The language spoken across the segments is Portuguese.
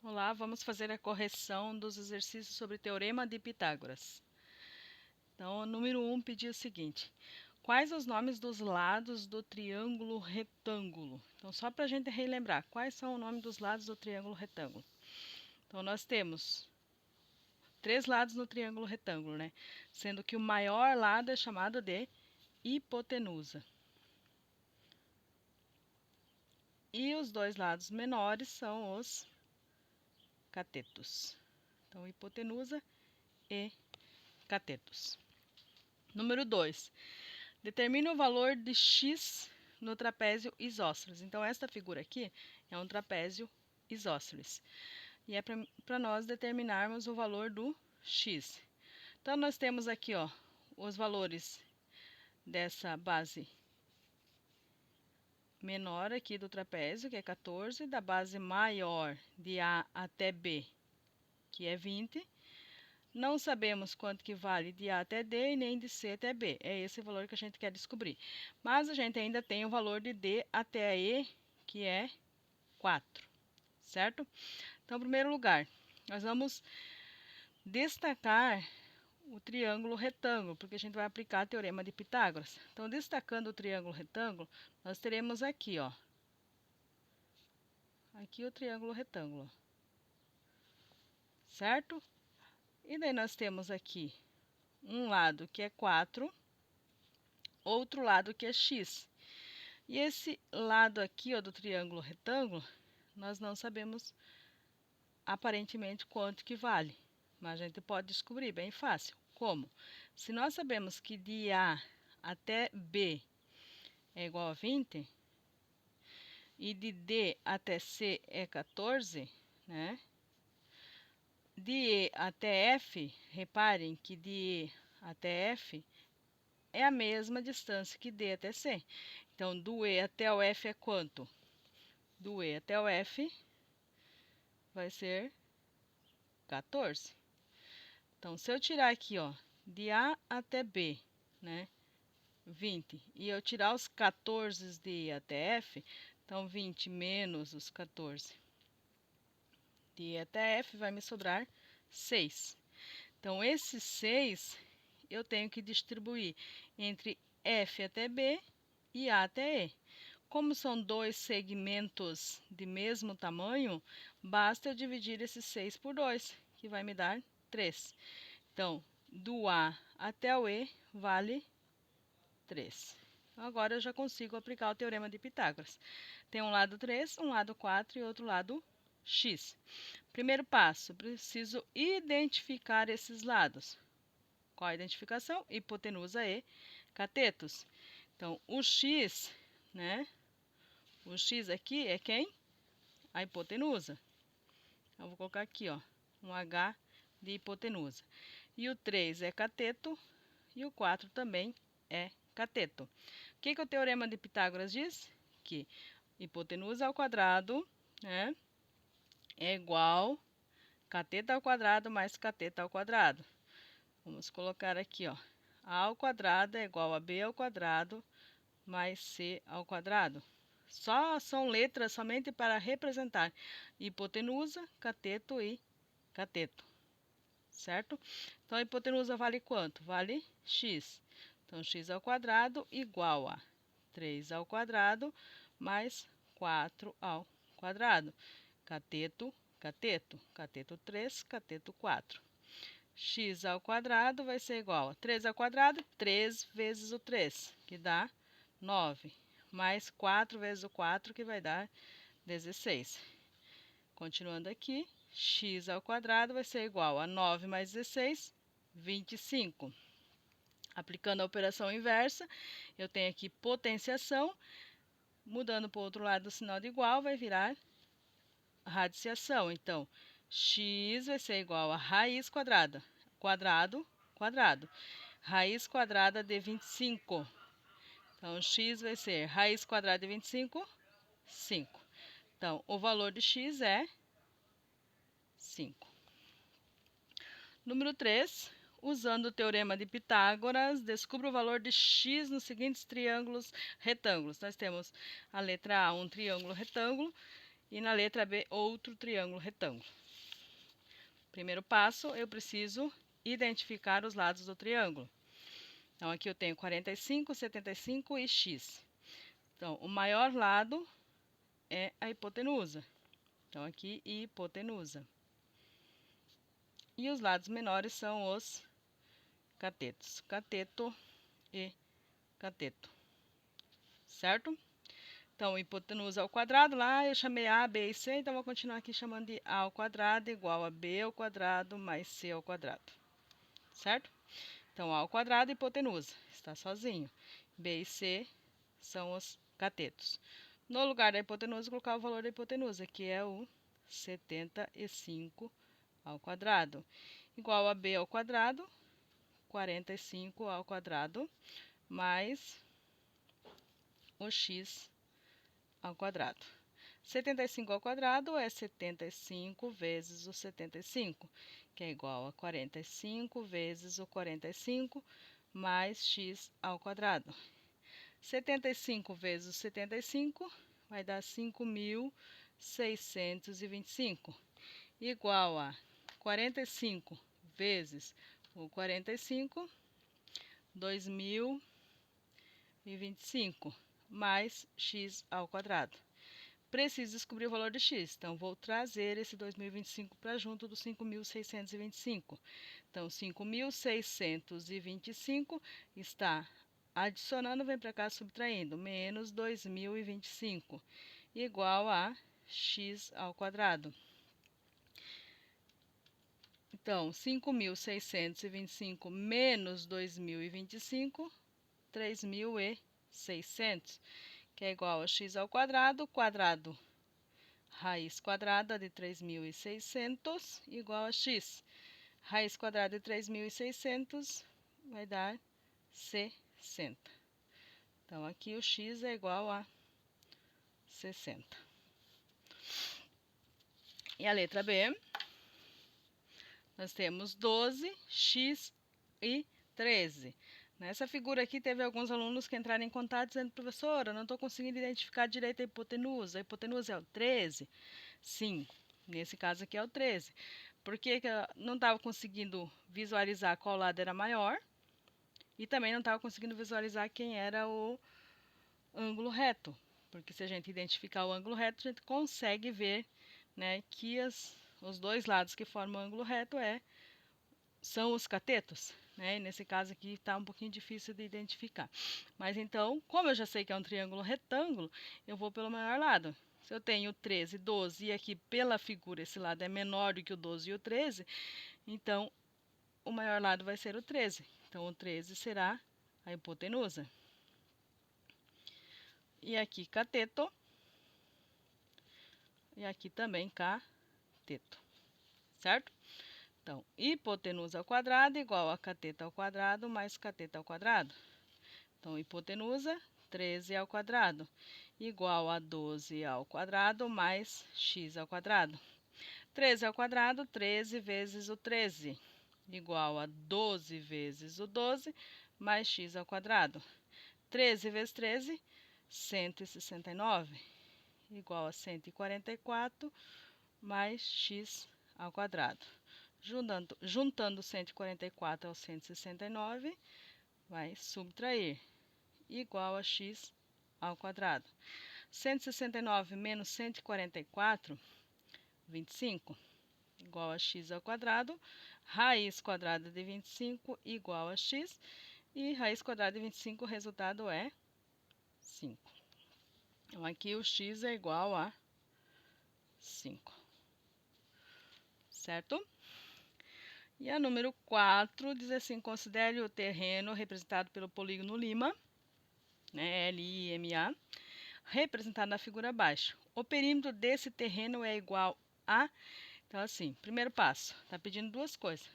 Olá, vamos fazer a correção dos exercícios sobre Teorema de Pitágoras. Então, o número 1 pediu o seguinte: quais os nomes dos lados do triângulo retângulo? Então, só para a gente relembrar, quais são os nomes dos lados do triângulo retângulo? Então, nós temos 3 lados no triângulo retângulo, né? Sendo que o maior lado é chamado de hipotenusa. E os 2 lados menores são os catetos. Então, hipotenusa e catetos. Número 2. Determine o valor de x no trapézio isósceles. Então, esta figura aqui é um trapézio isósceles. E é para nós determinarmos o valor do x. Então, nós temos aqui os valores dessa base menor aqui do trapézio, que é 14, da base maior de A até B, que é 20. Não sabemos quanto que vale de A até D e nem de C até B. É esse o valor que a gente quer descobrir. Mas a gente ainda tem o valor de D até E, que é 4, certo? Então, em primeiro lugar, nós vamos destacar o triângulo retângulo, porque a gente vai aplicar o teorema de Pitágoras. Então, destacando o triângulo retângulo, nós teremos aqui, aqui o triângulo retângulo, certo? E daí nós temos aqui um lado que é 4, outro lado que é x. E esse lado aqui do triângulo retângulo, nós não sabemos aparentemente quanto que vale, mas a gente pode descobrir bem fácil. Como? Se nós sabemos que de A até B é igual a 20, e de D até C é 14, né? De E até F, reparem que de E até F é a mesma distância que D até C. Então, do E até o F é quanto? Do E até o F vai ser 14. Então, se eu tirar aqui, de A até B, né, 20, e eu tirar os 14 de E até F, então 20 menos os 14 de E até F vai me sobrar 6. Então, esses 6 eu tenho que distribuir entre F até B e A até E. Como são dois segmentos de mesmo tamanho, basta eu dividir esses 6 por 2, que vai me dar 3. Então, do A até o E vale 3. Então, agora eu já consigo aplicar o teorema de Pitágoras. Tem um lado 3, um lado 4 e outro lado x. Primeiro passo, preciso identificar esses lados. Qual a identificação? Hipotenusa e catetos. Então, o x, né? O x aqui é quem? A hipotenusa. Então, vou colocar aqui, um H de hipotenusa. E o 3 é cateto e o 4 também é cateto. O que o teorema de Pitágoras diz? Que hipotenusa ao quadrado, né, é igual cateto ao quadrado mais cateto ao quadrado. Vamos colocar aqui, A ao quadrado é igual a B ao quadrado mais C ao quadrado. Só são letras somente para representar hipotenusa, cateto e cateto, certo? Então, a hipotenusa vale quanto? Vale x. Então, x ao quadrado igual a 3 ao quadrado mais 4 ao quadrado. Cateto, cateto. Cateto 3, cateto 4. X ao quadrado vai ser igual a 3 ao quadrado, 3 vezes o 3, que dá 9, mais 4 vezes o 4, que vai dar 16. Continuando aqui, x ao quadrado vai ser igual a 9 mais 16, 25. Aplicando a operação inversa, eu tenho aqui potenciação, mudando para o outro lado do sinal de igual, vai virar radiciação. Então, x vai ser igual a raiz quadrada, quadrado, quadrado. Raiz quadrada de 25. Então, x vai ser raiz quadrada de 25, 5. Então, o valor de x é 5. Número 3. Usando o teorema de Pitágoras, descubra o valor de x nos seguintes triângulos retângulos. Nós temos a letra A, um triângulo retângulo, E na letra B, outro triângulo retângulo. Primeiro passo, eu preciso identificar os lados do triângulo. Então, aqui eu tenho 45, 75 e x. Então, o maior lado é a hipotenusa. Então, aqui, hipotenusa. E os lados menores são os catetos. Cateto e cateto. Certo? Então, hipotenusa ao quadrado, lá eu chamei A, B e C, então vou continuar aqui chamando de A ao quadrado igual a B ao quadrado mais C ao quadrado. Certo? Então, A ao quadrado, hipotenusa, está sozinho. B e C são os catetos. No lugar da hipotenusa, colocar o valor da hipotenusa, que é o 75 ao quadrado. Igual a B ao quadrado, 45 ao quadrado, mais o x ao quadrado. 75 ao quadrado é 75 vezes o 75, que é igual a 45 vezes o 45, mais x ao quadrado. 75 vezes o 75 vai dar 5.625, igual a 45 vezes o 45, 2.025, mais x ao quadrado. Preciso descobrir o valor de x, então vou trazer esse 2.025 para junto do 5.625. Então, 5.625 está adicionando, vem para cá subtraindo, menos 2.025, igual a x ao quadrado. Então, 5.625 menos 2.025, 3.600. Que é igual a x ao quadrado, raiz quadrada de 3.600, igual a x. Raiz quadrada de 3.600 vai dar 60. Então, aqui o x é igual a 60. E a letra B, nós temos 12, x e 13. Nessa figura aqui, teve alguns alunos que entraram em contato dizendo, professora, não estou conseguindo identificar direito a hipotenusa. A hipotenusa é o 13? Sim, nesse caso aqui é o 13. Porque eu não estava conseguindo visualizar qual lado era maior e também não estava conseguindo visualizar quem era o ângulo reto. Porque se a gente identificar o ângulo reto, a gente consegue ver, né, que os dois lados que formam o ângulo reto são os catetos. Né? Nesse caso aqui está um pouquinho difícil de identificar. Mas então, como eu já sei que é um triângulo retângulo, eu vou pelo maior lado. Se eu tenho 13, 12 e aqui pela figura esse lado é menor do que o 12 e o 13, então o maior lado vai ser o 13. Então o 13 será a hipotenusa. E aqui cateto. E aqui também cateto. Certo? Então, hipotenusa ao quadrado igual a cateto ao quadrado mais cateto ao quadrado. Então, hipotenusa, 13 ao quadrado, igual a 12 ao quadrado mais x ao quadrado. 13 ao quadrado, 13 vezes o 13, igual a 12 vezes o 12 mais x ao quadrado. 13 vezes 13, 169, igual a 144 mais x ao quadrado. Juntando 144 ao 169, vai subtrair, igual a x ao quadrado. 169 menos 144, 25, igual a x ao quadrado. Raiz quadrada de 25 igual a x. E raiz quadrada de 25, o resultado é 5. Então, aqui o x é igual a 5. Certo? E a número 4 diz assim, considere o terreno representado pelo polígono Lima, né, L-I-M-A, representado na figura abaixo. O perímetro desse terreno é igual a... Então, assim, primeiro passo, está pedindo duas coisas,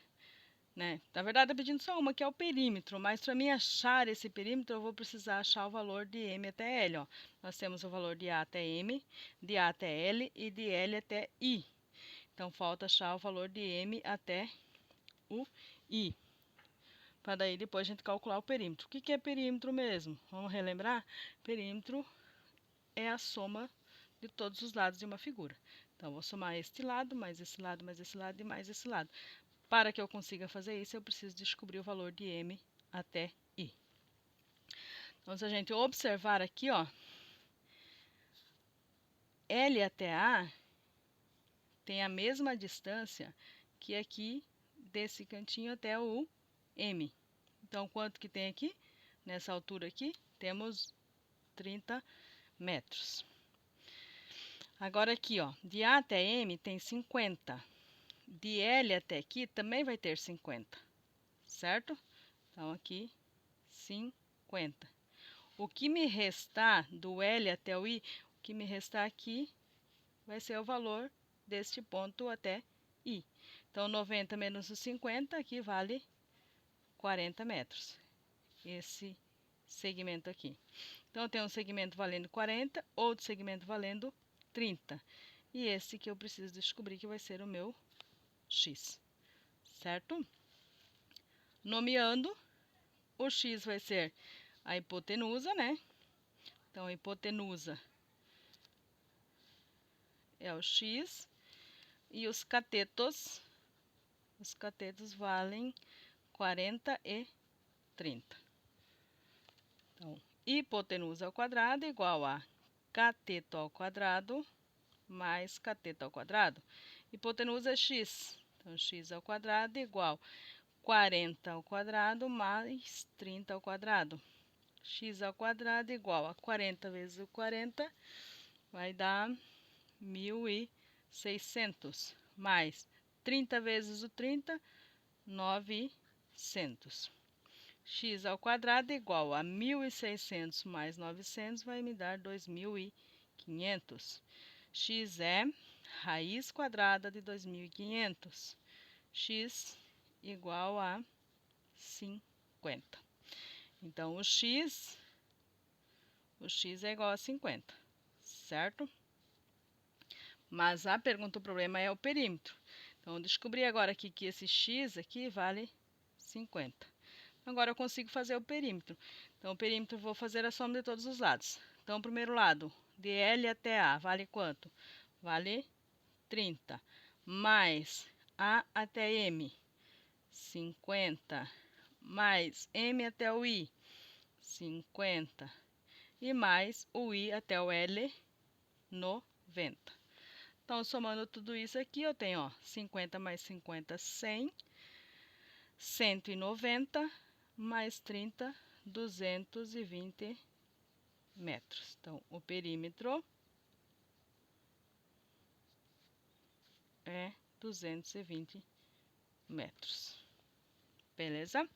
né? Na verdade, está pedindo só uma, que é o perímetro, mas para mim achar esse perímetro, eu vou precisar achar o valor de M até L, ó. Nós temos o valor de A até M, de A até L e de L até I. Então, falta achar o valor de M até o I, para daí depois a gente calcular o perímetro. O que é perímetro mesmo? Vamos relembrar? Perímetro é a soma de todos os lados de uma figura. Então, vou somar este lado, mais esse lado, mais esse lado e mais esse lado. Para que eu consiga fazer isso, eu preciso descobrir o valor de M até I. Então, se a gente observar aqui, ó, L até A tem a mesma distância que aqui desse cantinho até o M. Então, quanto que tem aqui? Nessa altura aqui, temos 30 metros. Agora aqui, ó, de A até M tem 50. De L até aqui também vai ter 50, certo? Então, aqui, 50. O que me restar do L até o I, o que me restar aqui vai ser o valor deste ponto até I. Então, 90 menos os 50, aqui vale 40 metros. Esse segmento aqui. Então, tem um segmento valendo 40, outro segmento valendo 30. E esse que eu preciso descobrir que vai ser o meu X, certo? Nomeando, o X vai ser a hipotenusa, né? Então, a hipotenusa é o X. E os catetos valem 40 e 30. Então, hipotenusa ao quadrado é igual a cateto ao quadrado mais cateto ao quadrado. Hipotenusa é x. Então, x ao quadrado é igual a 40 ao quadrado mais 30 ao quadrado. X ao quadrado é igual a 40 vezes o 40, vai dar 1.600. Mais 30 vezes o 30, 900. X ao quadrado é igual a 1.600 mais 900, vai me dar 2.500. X é raiz quadrada de 2.500. X igual a 50. Então, o X é igual a 50, certo? Mas a pergunta, o problema é o perímetro. Então, eu descobri agora aqui que esse X aqui vale 50. Agora, eu consigo fazer o perímetro. Então, o perímetro, eu vou fazer a soma de todos os lados. Então, o primeiro lado, de L até A, vale quanto? Vale 30. Mais A até M, 50. Mais M até o I, 50. E mais o I até o L, 90. Então, somando tudo isso aqui, eu tenho, ó, 50 mais 50, 100. 190 mais 30, 220 metros. Então, o perímetro é 220 metros. Beleza?